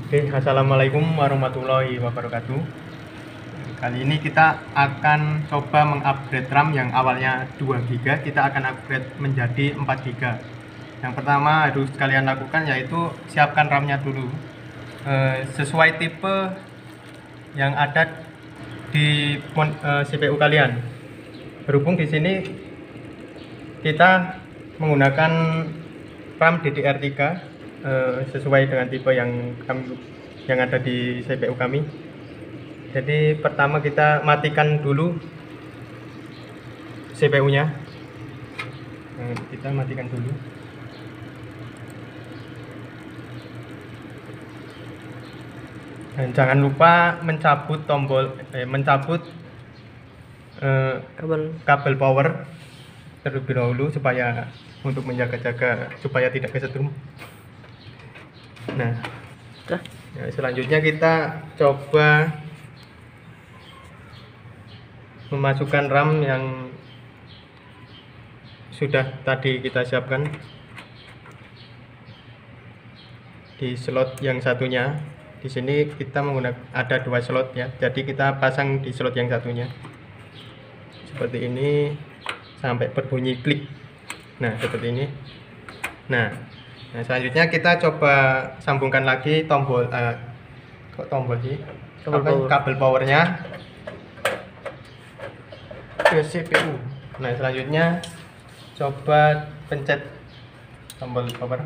Oke, assalamualaikum warahmatullahi wabarakatuh. Kali ini kita akan coba mengupgrade RAM yang awalnya 2 GB, kita akan upgrade menjadi 4 GB. Yang pertama harus kalian lakukan yaitu siapkan RAM-nya dulu sesuai tipe yang ada di CPU kalian. Berhubung di sini kita menggunakan RAM DDR3 sesuai dengan tipe yang ada di CPU kami. Jadi pertama kita matikan dulu CPU-nya. Kita matikan dulu. Dan jangan lupa mencabut kabel power terlebih dahulu supaya untuk menjaga-jaga supaya tidak kesetrum. Nah, selanjutnya kita coba memasukkan RAM yang sudah tadi kita siapkan di slot yang satunya. Di sini kita menggunakan ada 2 slot ya, jadi kita pasang di slot yang satunya seperti ini sampai berbunyi klik. Nah, seperti ini. Nah, selanjutnya kita coba sambungkan lagi kabel powernya ke CPU. Nah, selanjutnya coba pencet tombol power.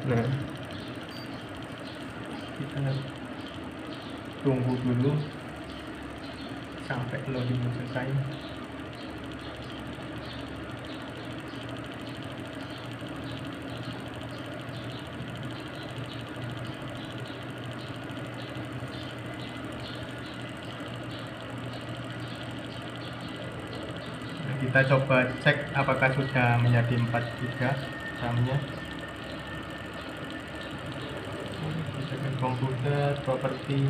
Nah, kita tunggu dulu sampai loading selesai. Nah, kita coba cek apakah sudah menjadi 4 GB RAM-nya. Komputer, properti.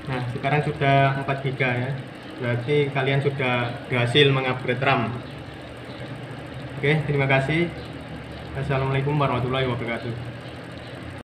Nah, sekarang sudah 4 GB ya. Berarti kalian sudah berhasil mengupgrade RAM. Oke, terima kasih. Assalamualaikum warahmatullahi wabarakatuh.